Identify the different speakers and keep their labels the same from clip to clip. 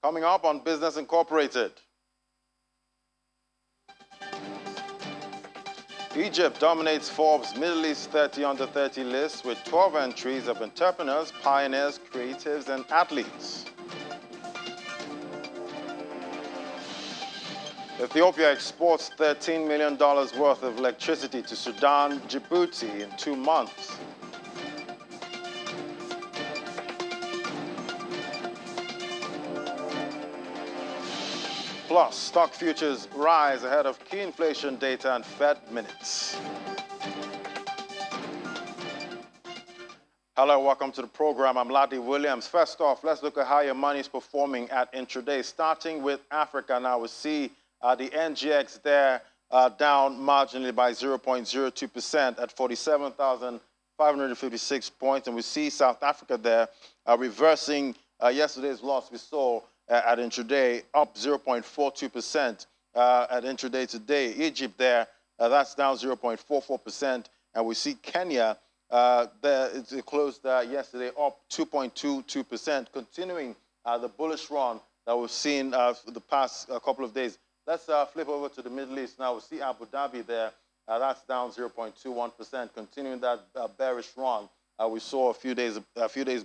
Speaker 1: Coming up on Business Incorporated. Egypt dominates Forbes Middle East 30 under 30 list with 12 entries of entrepreneurs, pioneers, creatives, and athletes. Ethiopia exports $13 million worth of electricity to Sudan, Djibouti in 2 months. Plus, stock futures rise ahead of key inflation data and Fed minutes. Hello, welcome to the program. I'm Ladi Williams. First off, let's look at how your money is performing at intraday. Starting with Africa now, we see the NGX there down marginally by 0.02% at 47,556 points. And we see South Africa there reversing yesterday's loss we saw at intraday, up 0.42% at intraday today. Egypt there, that's down 0.44%. And we see Kenya, it closed yesterday up 2.22%, continuing the bullish run that we've seen for the past couple of days. Let's flip over to the Middle East now. We see Abu Dhabi there. That's down 0.21%, continuing that bearish run we saw a few days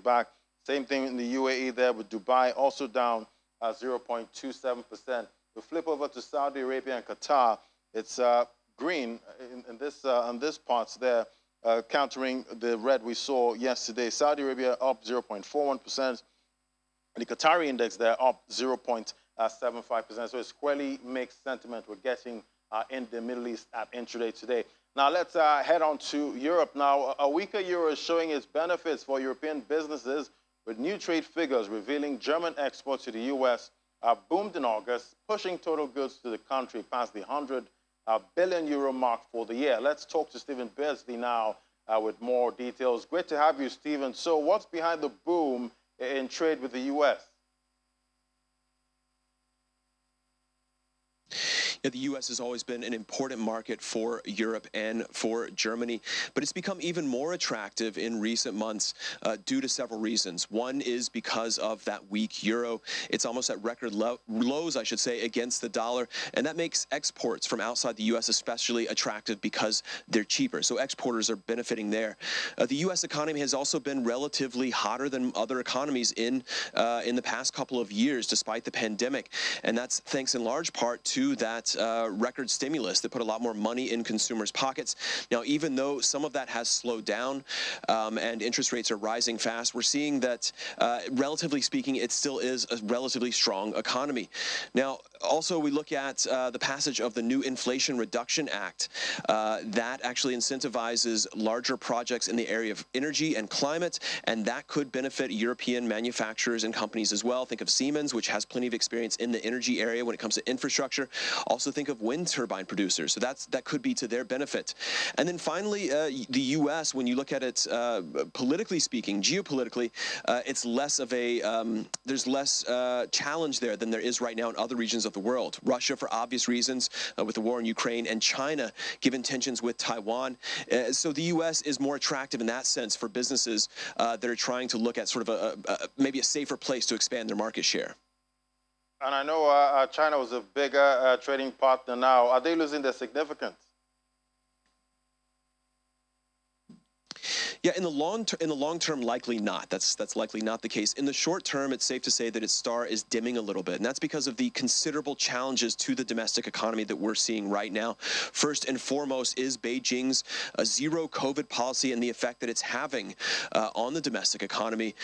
Speaker 1: back. Same thing in the UAE there with Dubai, also down 0.27%. We flip over to Saudi Arabia and Qatar. It's green in this parts there, countering the red we saw yesterday. Saudi Arabia up 0.41%. The Qatari index there up 0.75%. So it's squarely mixed sentiment we're getting in the Middle East at intraday today. Now let's head on to Europe now. A weaker euro is showing its benefits for European businesses, with new trade figures revealing German exports to the U.S. Boomed in August, pushing total goods to the country past the 100 billion euro mark for the year. Let's talk to Stephen Beardsley now with more details. Great to have you, Stephen. So what's behind the boom in trade with the U.S.?
Speaker 2: Yeah, the U.S. has always been an important market for Europe and for Germany, but it's become even more attractive in recent months due to several reasons. One is because of that weak euro. It's almost at record lows, I should say, against the dollar, and that makes exports from outside the U.S. especially attractive because they're cheaper. So exporters are benefiting there. The U.S. economy has also been relatively hotter than other economies in the past couple of years, despite the pandemic, and that's thanks in large part to that record stimulus that put a lot more money in consumers' pockets. Now, even though some of that has slowed down and interest rates are rising fast, we're seeing that, relatively speaking, it still is a relatively strong economy. Now, also, we look at the passage of the new Inflation Reduction Act. That actually incentivizes larger projects in the area of energy and climate, and that could benefit European manufacturers and companies as well. Think of Siemens, which has plenty of experience in the energy area when it comes to infrastructure. Also think of wind turbine producers, so that could be to their benefit. And then finally, the U.S., when you look at it politically speaking, geopolitically, it's less of a, there's less challenge there than there is right now in other regions of the world. Russia, for obvious reasons, with the war in Ukraine, and China, given tensions with Taiwan. So the U.S. is more attractive in that sense for businesses that are trying to look at sort of maybe a safer place to expand their market share.
Speaker 1: And I know China was a bigger trading partner now. Are they losing their significance?
Speaker 2: Yeah, in the long term, likely not. That's likely not the case. In the short term, it's safe to say that its star is dimming a little bit, and that's because of the considerable challenges to the domestic economy that we're seeing right now. First and foremost is Beijing's zero COVID policy and the effect that it's having on the domestic economy.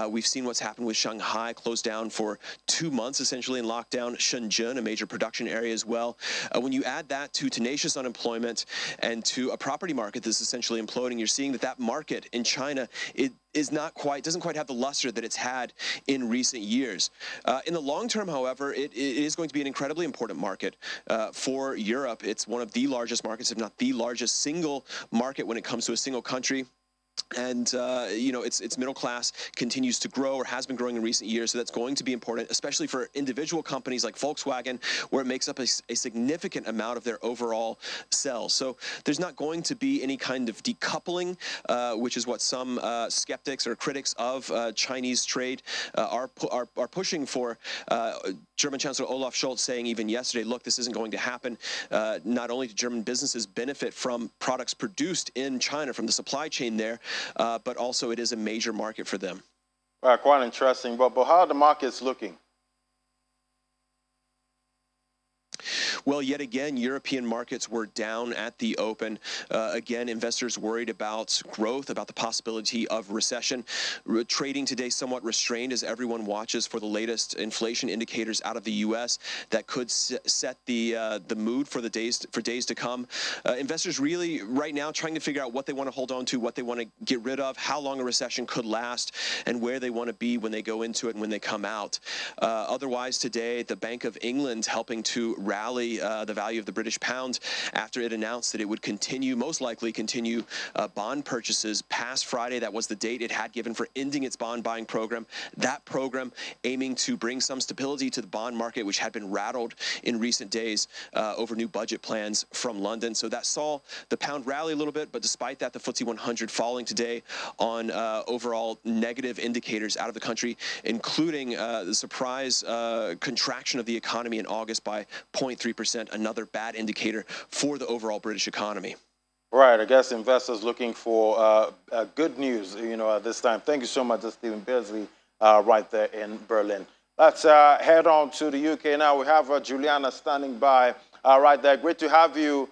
Speaker 2: We've seen what's happened with Shanghai, closed down for 2 months essentially in lockdown. Shenzhen, a major production area as well. When you add that to tenacious unemployment and to a property market that's essentially imploding, you're seeing that market in China, it doesn't quite have the luster that it's had in recent years. In the long term, however, it is going to be an incredibly important market for Europe. It's one of the largest markets, if not the largest single market when it comes to a single country. And, you know, its middle class continues to grow, or has been growing in recent years. So that's going to be important, especially for individual companies like Volkswagen, where it makes up a significant amount of their overall sales. So there's not going to be any kind of decoupling, which is what some skeptics or critics of Chinese trade are pushing for. German Chancellor Olaf Scholz saying even yesterday, look, this isn't going to happen. Not only do German businesses benefit from products produced in China, from the supply chain there, but also it is a major market for them.
Speaker 1: Quite interesting. But how are the markets looking?
Speaker 2: Well, yet again, European markets were down at the open. Again, investors worried about growth, about the possibility of recession. Trading today somewhat restrained as everyone watches for the latest inflation indicators out of the U.S. that could set the mood for days to come. Investors really right now trying to figure out what they want to hold on to, what they want to get rid of, how long a recession could last, and where they want to be when they go into it and when they come out. Otherwise, today, the Bank of England helping to rally the value of the British pound after it announced that it would most likely continue bond purchases past Friday. That was the date it had given for ending its bond buying program. That program aiming to bring some stability to the bond market, which had been rattled in recent days over new budget plans from London. So that saw the pound rally a little bit, but despite that, the FTSE 100 falling today on overall negative indicators out of the country, including the surprise contraction of the economy in August by 0.3%, another bad indicator for the overall British economy.
Speaker 1: Right. I guess investors looking for good news, you know, at this time. Thank you so much, Stephen Beardsley, right there in Berlin. Let's head on to the UK now. We have Juliana standing by right there. Great to have you,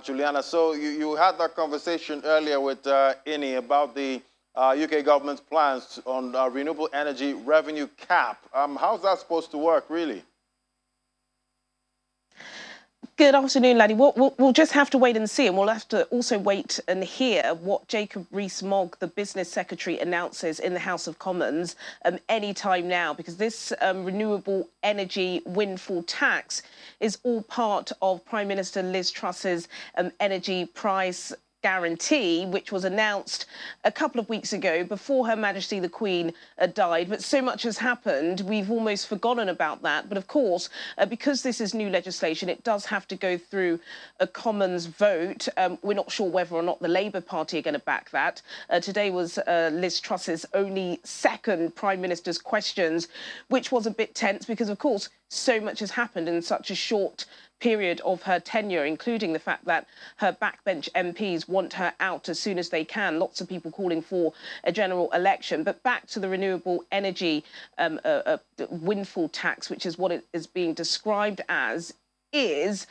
Speaker 1: Juliana. So you had that conversation earlier with Ini about the UK government's plans on renewable energy revenue cap. How's that supposed to work, really?
Speaker 3: Good afternoon, Laddie. We'll just have to wait and see, and we'll have to also wait and hear what Jacob Rees-Mogg, the business secretary, announces in the House of Commons any time now, because this renewable energy windfall tax is all part of Prime Minister Liz Truss's energy price guarantee, which was announced a couple of weeks ago before Her Majesty the Queen died. But so much has happened, we've almost forgotten about that. But of course, because this is new legislation, it does have to go through a Commons vote. We're not sure whether or not the Labour Party are going to back that. Today was Liz Truss's only second Prime Minister's questions, which was a bit tense because, of course, so much has happened in such a short period of her tenure, including the fact that her backbench MPs want her out as soon as they can. Lots of people calling for a general election. But back to the renewable energy windfall tax, which is what it is being described as, is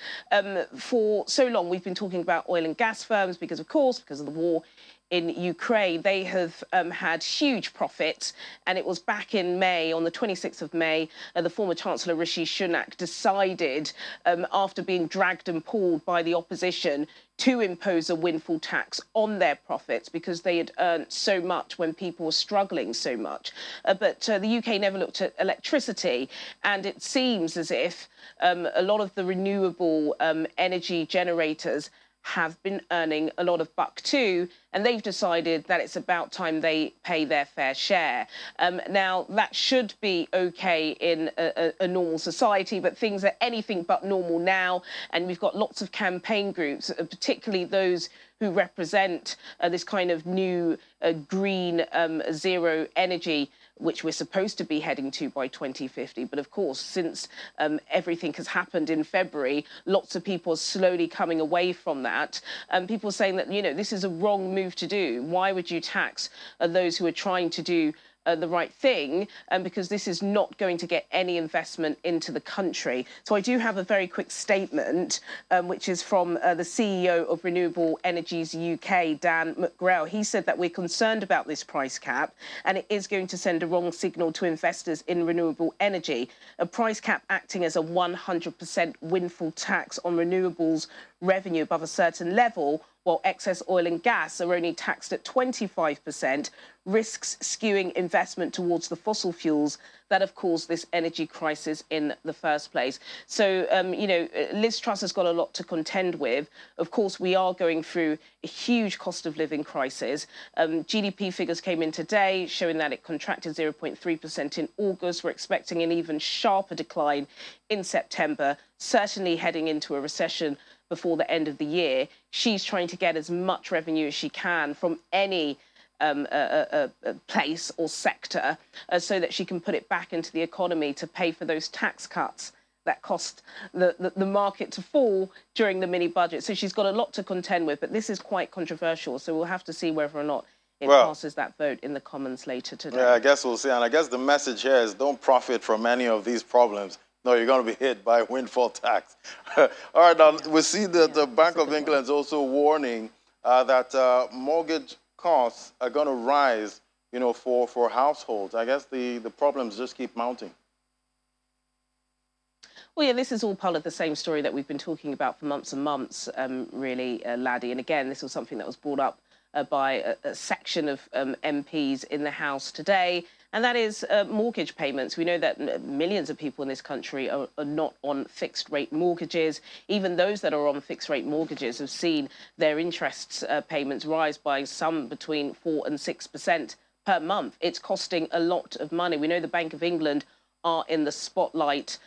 Speaker 3: for so long we've been talking about oil and gas firms because, of course, because of the war in Ukraine, they have had huge profits. And it was back in May, on the 26th of May, the former Chancellor Rishi Sunak decided, after being dragged and pulled by the opposition, to impose a windfall tax on their profits because they had earned so much when people were struggling so much. But the UK never looked at electricity, and it seems as if a lot of the renewable energy generators have been earning a lot of buck too, and they've decided that it's about time they pay their fair share. Now, that should be okay in a normal society, but things are anything but normal now, and we've got lots of campaign groups, particularly those who represent this kind of new green zero energy, which we're supposed to be heading to by 2050. But of course, since everything has happened in February, lots of people are slowly coming away from that. People are saying that, you know, this is a wrong move to do. Why would you tax those who are trying to do the right thing, because this is not going to get any investment into the country. So I do have a very quick statement, which is from the CEO of Renewable Energies UK, Dan McGrail. He said that we're concerned about this price cap, and it is going to send a wrong signal to investors in renewable energy. A price cap acting as a 100% windfall tax on renewables revenue above a certain level while excess oil and gas are only taxed at 25%, risks skewing investment towards the fossil fuels that have caused this energy crisis in the first place. So, you know, Liz Truss has got a lot to contend with. Of course, we are going through a huge cost of living crisis. GDP figures came in today showing that it contracted 0.3% in August. We're expecting an even sharper decline in September, certainly heading into a recession before the end of the year. She's trying to get as much revenue as she can from any place or sector so that she can put it back into the economy to pay for those tax cuts that cost the market to fall during the mini budget. So she's got a lot to contend with, but this is quite controversial. So we'll have to see whether or not it passes that vote in the Commons later today.
Speaker 1: Yeah, I guess we'll see. And I guess the message here is don't profit from any of these problems. No, you're going to be hit by a windfall tax. All right, now we see that the Bank of England is also warning that mortgage costs are going to rise, you know, for households. I guess the problems just keep mounting.
Speaker 3: Well, yeah, this is all part of the same story that we've been talking about for months and months, really, Laddie. And again, this was something that was brought up by a section of MPs in the House today, and that is mortgage payments. We know that millions of people in this country are not on fixed-rate mortgages. Even those that are on fixed-rate mortgages have seen their interest payments rise by some between 4 and 6% per month. It's costing a lot of money. We know the Bank of England are in the spotlight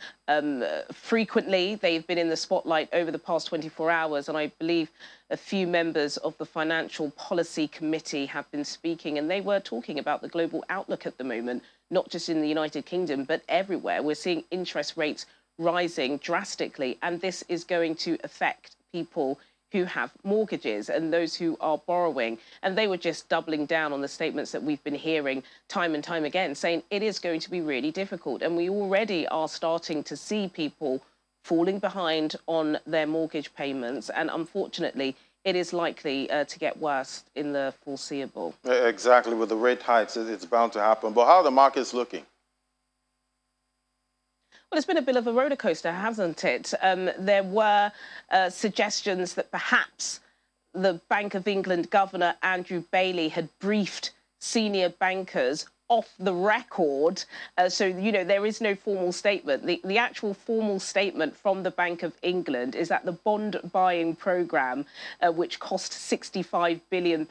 Speaker 3: frequently. They've been in the spotlight over the past 24 hours, and I believe a few members of the Financial Policy Committee have been speaking, and they were talking about the global outlook at the moment, not just in the United Kingdom, but everywhere. We're seeing interest rates rising drastically, and this is going to affect people who have mortgages and those who are borrowing. And they were just doubling down on the statements that we've been hearing time and time again, saying it is going to be really difficult. And we already are starting to see people falling behind on their mortgage payments. And unfortunately, it is likely to get worse in the foreseeable.
Speaker 1: Exactly. With the rate hikes, it's bound to happen. But how are the markets looking?
Speaker 3: Well, it's been a bit of a roller coaster, hasn't it? There were suggestions that perhaps the Bank of England Governor, Andrew Bailey, had briefed senior bankers off the record. So, you know, there is no formal statement. The actual formal statement from the Bank of England is that the bond buying programme, which cost £65 billion,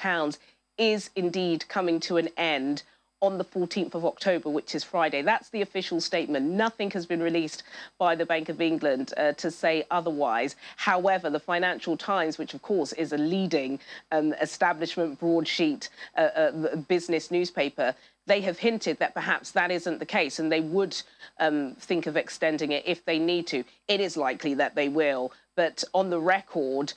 Speaker 3: is indeed coming to an end on the 14th of October, which is Friday. That's the official statement. Nothing has been released by the Bank of England to say otherwise. However, the Financial Times, which of course is a leading establishment broadsheet business newspaper, they have hinted that perhaps that isn't the case, and they would think of extending it if they need to. It is likely that they will, but on the record,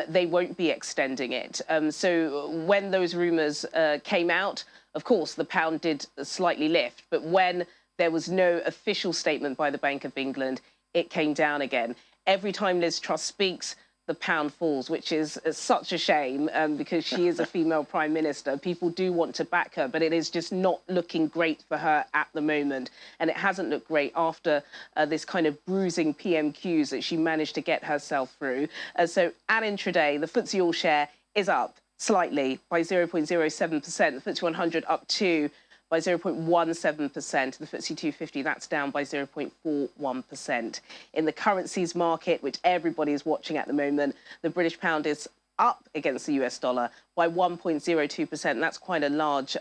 Speaker 3: they won't be extending it. So when those rumours came out, of course, the pound did slightly lift, but when there was no official statement by the Bank of England, it came down again. Every time Liz Truss speaks, the pound falls, which is such a shame because she is a female prime minister. People do want to back her, but it is just not looking great for her at the moment. And it hasn't looked great after this kind of bruising PMQs that she managed to get herself through. So at intraday, the FTSE All Share is up slightly by 0.07%. The FTSE 100 up 2 by 0.17%. The FTSE 250, that's down by 0.41%. In the currencies market, which everybody is watching at the moment, the British pound is up against the US dollar by 1.02%. That's quite a large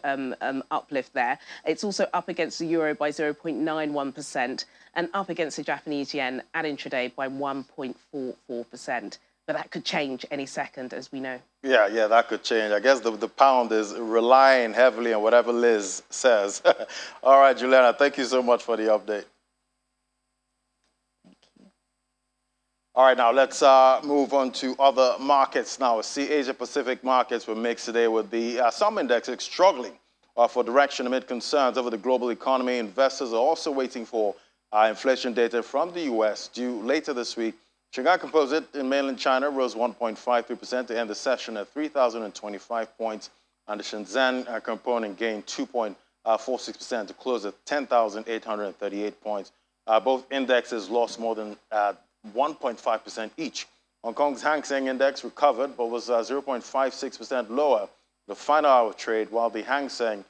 Speaker 3: uplift there. It's also up against the euro by 0.91% and up against the Japanese yen at intraday by 1.44%. But that could change any second, as we know.
Speaker 1: Yeah, that could change. I guess the pound is relying heavily on whatever Liz says. All right, Juliana, thank you so much for the update.
Speaker 3: Thank you.
Speaker 1: All right, now let's move on to other markets now. See, Asia-Pacific markets were mixed today with the some indexes struggling for direction amid concerns over the global economy. Investors are also waiting for inflation data from the U.S. due later this week. Shanghai Composite in mainland China rose 1.53% to end the session at 3,025 points, and the Shenzhen component gained 2.46% to close at 10,838 points. Both indexes lost more than 1.5% each Hong Kong's Hang Seng Index recovered but was 0.56% lower the final hour trade, while the Hang Seng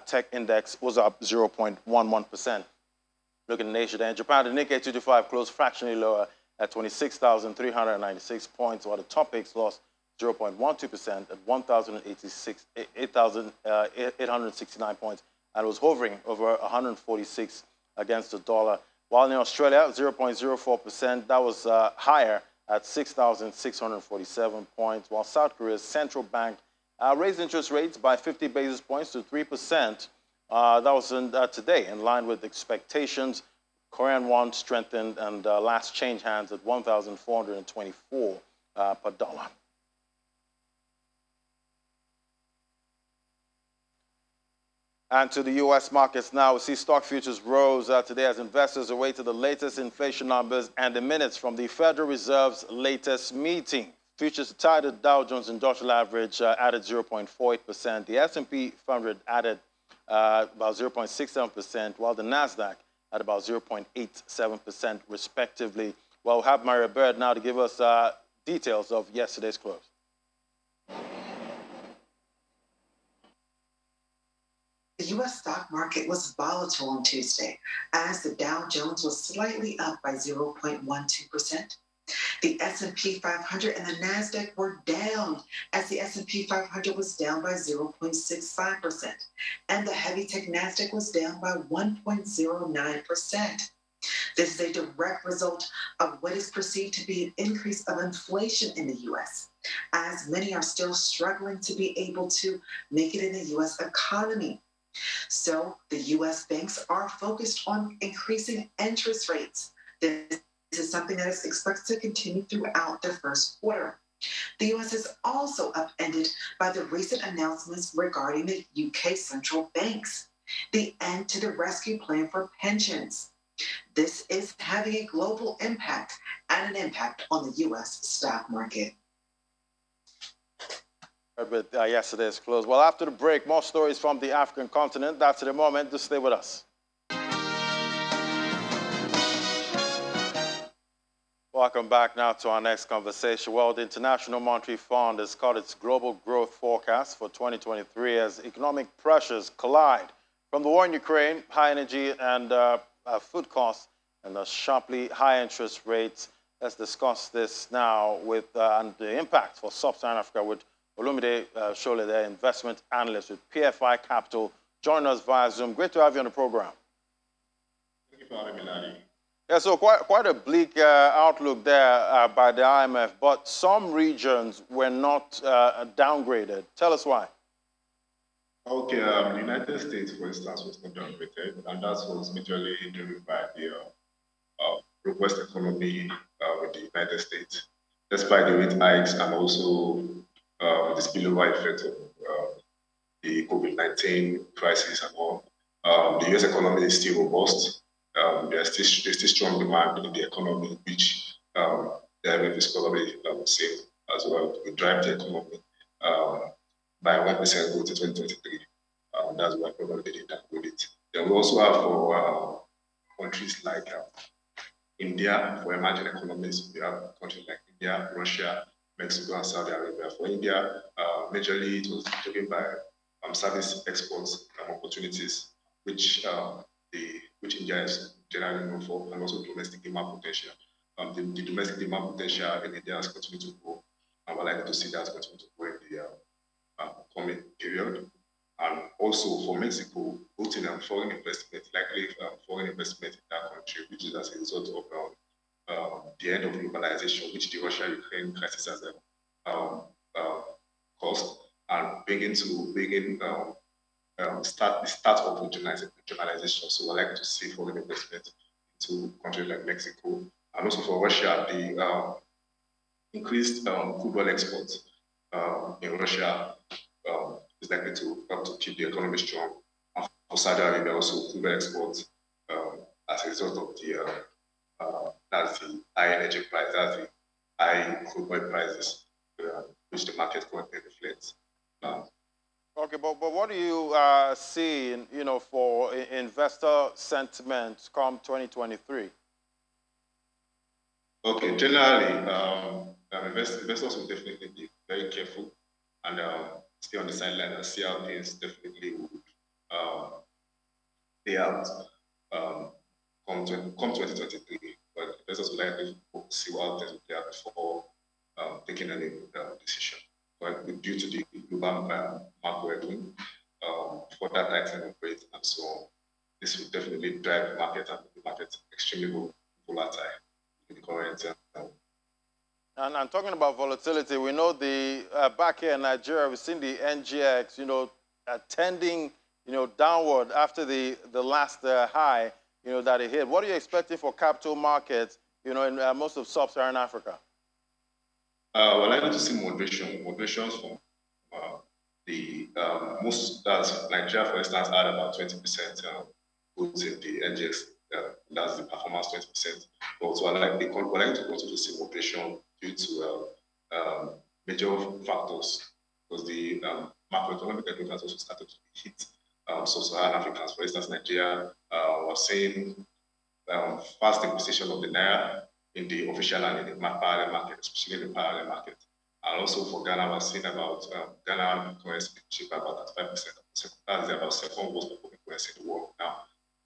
Speaker 1: Tech Index was up 0.11%. Looking at Asia, in Japan, the Nikkei 225 closed fractionally lower at 26,396 points, while the Topix lost 0.12% at 8,869 points, and was hovering over 146 against the dollar. While in Australia, 0.04%, that was higher at 6,647 points, while South Korea's central bank raised interest rates by 50 basis points to 3%. That was today, in line with expectations. Korean won strengthened and last change hands at 1,424 per dollar. And to the U.S. markets now, we see stock futures rose today as investors awaited the latest inflation numbers and the minutes from the Federal Reserve's latest meeting. Futures tied at Dow Jones Industrial Average added 0.48%. The S&P 500 added about 0.67%, while the NASDAQ at about 0.87% respectively. Well, we'll have Maria Bird now to give us details of yesterday's close.
Speaker 4: The U.S. stock market was volatile on Tuesday as the Dow Jones was slightly up by 0.12%. The S&P 500 and the NASDAQ were down as the S&P 500 was down by 0.65%, and the heavy tech NASDAQ was down by 1.09%. This is a direct result of what is perceived to be an increase of inflation in the U.S., as many are still struggling to be able to make it in the U.S. economy. So the U.S. banks are focused on increasing interest rates. This is something that is expected to continue throughout the first quarter. The U.S. is also upended by the recent announcements regarding the UK central banks, the end to the rescue plan for pensions. This is having a global impact and an impact on the U.S. stock market.
Speaker 1: But yesterday's close. Well, after the break, more stories from the African continent. That's the moment. Just stay with us. Welcome back now to our next conversation. Well, the International Monetary Fund has cut its global growth forecast for 2023 as economic pressures collide from the war in Ukraine, high energy and food costs, and the sharply high interest rates. Let's discuss this now with and the impact for Sub-Saharan Africa with Olumide Shole, their investment analyst with PFI Capital, join us via Zoom. Great to have you on the program.
Speaker 5: Thank you for having me, Larry.
Speaker 1: Yeah, so quite a bleak outlook there by the IMF, but some regions were not downgraded. Tell us why.
Speaker 5: Okay, the United States, for instance, was not downgraded, and that was majorly driven by the robust economy in the United States, despite the rate hikes and also the spillover effect of the COVID-19 crisis and all. The US economy is still robust. There's still strong demand in the economy, which the IMF is probably saying as well will drive the economy by 1% growth in 2023. That's why probably they didn't downgrade it. Then we also have for countries like India, for emerging economies, we have countries like India, Russia, Mexico, and Saudi Arabia. For India, majorly it was driven by service exports opportunities, which India is generally known for, and also domestic demand potential. The domestic demand potential in India has continued to grow, and we're likely to see that continue to grow in the coming period. And also for Mexico, both in foreign investment, likely foreign investment in that country, which is as a result of the end of globalization, which the Russia-Ukraine crisis has caused, and the start of regionalization. So we're likely to see foreign investment into countries like Mexico, and also for Russia, the increased crude oil exports in Russia is likely to help to keep the economy strong. And for Saudi Arabia, also crude oil exports as a result of that's the high energy price, that's the high crude oil prices, which the market currently reflects.
Speaker 1: Okay, but what do you see, for investor sentiment come 2023?
Speaker 5: Okay, generally, investors will definitely be very careful and stay on the sideline and see how things definitely would play out come 2023. But investors will likely see how things will play out before taking any decision. But due to the global macro headwind, for that tightening of rates and so on, this will definitely drive the market and the market extremely volatile in the current.
Speaker 1: And talking about volatility, we know the back here in Nigeria, we've seen the NGX, tending, downward after the last high, that it hit. What are you expecting for capital markets, in most of sub-Saharan Africa?
Speaker 5: We're likely to see moderations from the most, that's Nigeria, for instance, had about 20% growth in the NGX, that's the performance 20%. But we're likely to continue to see moderation due to major factors, because the macroeconomic headwinds has also started to hit sub-Saharan Africans. For instance, Nigeria, we're seeing fast depreciation of the Naira in the official and in the parallel market, especially the parallel market. And also for Ghana, we're seeing about Ghana currency cheap by about 35%. That is about second most performing currency in the world now.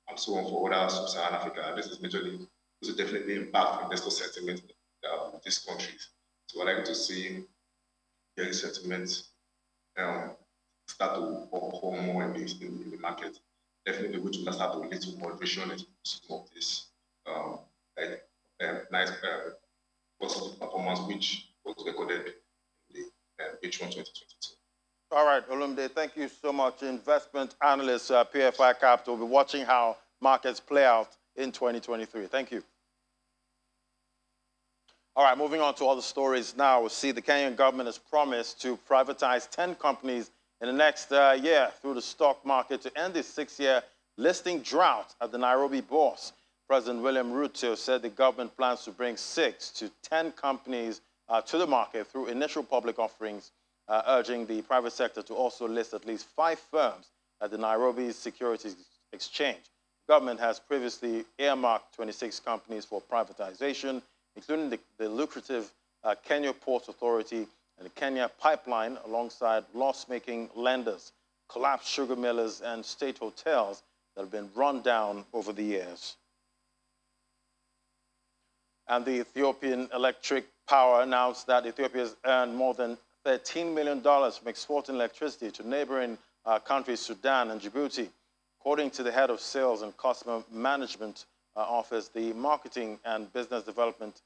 Speaker 5: And so on for other sub-Saharan Africa. This is definitely impact investor sentiment in these countries. So we're likely to see the sentiment start to occur more in the market. Definitely, which will start to lead to moderation in some of this nice positive performance, which was recorded in the H1 2022.
Speaker 1: All right, Olumide, thank you so much. Investment analyst, PFI Capital. We'll be watching how markets play out in 2023. Thank you. All right, moving on to other stories now. We'll see the Kenyan government has promised to privatize 10 companies in the next year through the stock market to end this 6-year listing drought at the Nairobi bourse. President William Ruto said the government plans to bring 6 to 10 companies to the market through initial public offerings, urging the private sector to also list at least 5 firms at the Nairobi Securities Exchange. The government has previously earmarked 26 companies for privatization, including the lucrative Kenya Ports Authority and the Kenya Pipeline, alongside loss-making lenders, collapsed sugar millers, and state hotels that have been run down over the years. And the Ethiopian Electric Power announced that Ethiopia has earned more than $13 million from exporting electricity to neighboring countries, Sudan and Djibouti. According to the head of sales and customer management office, the marketing and business development,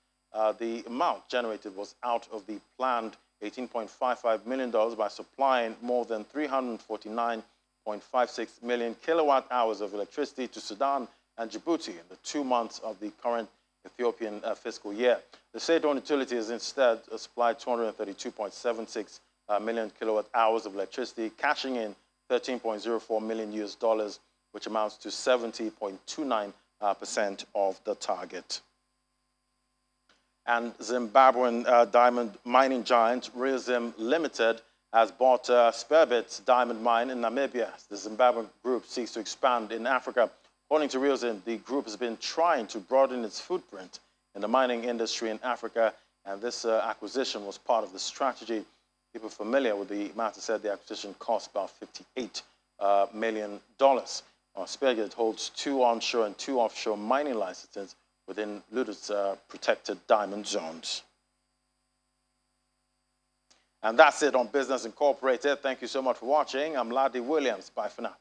Speaker 1: the amount generated was out of the planned $18.55 million by supplying more than 349.56 million kilowatt hours of electricity to Sudan and Djibouti in the 2 months of the current Ethiopian fiscal year. The state-owned utility has instead supplied 232.76 million kilowatt hours of electricity, cashing in $13.04 million, which amounts to 70.29% of the target. And Zimbabwean diamond mining giant Reazim Limited has bought Sperbit diamond mine in Namibia. The Zimbabwean group seeks to expand in Africa. According to Reazim, the group has been trying to broaden its footprint in the mining industry in Africa, and this acquisition was part of the strategy. People familiar with the matter said the acquisition cost about $58 million. Sperbit holds 2 onshore and 2 offshore mining licenses within Lude's protected diamond zones. And that's it on Business Incorporated. Thank you so much for watching. I'm Ladi Williams. Bye for now.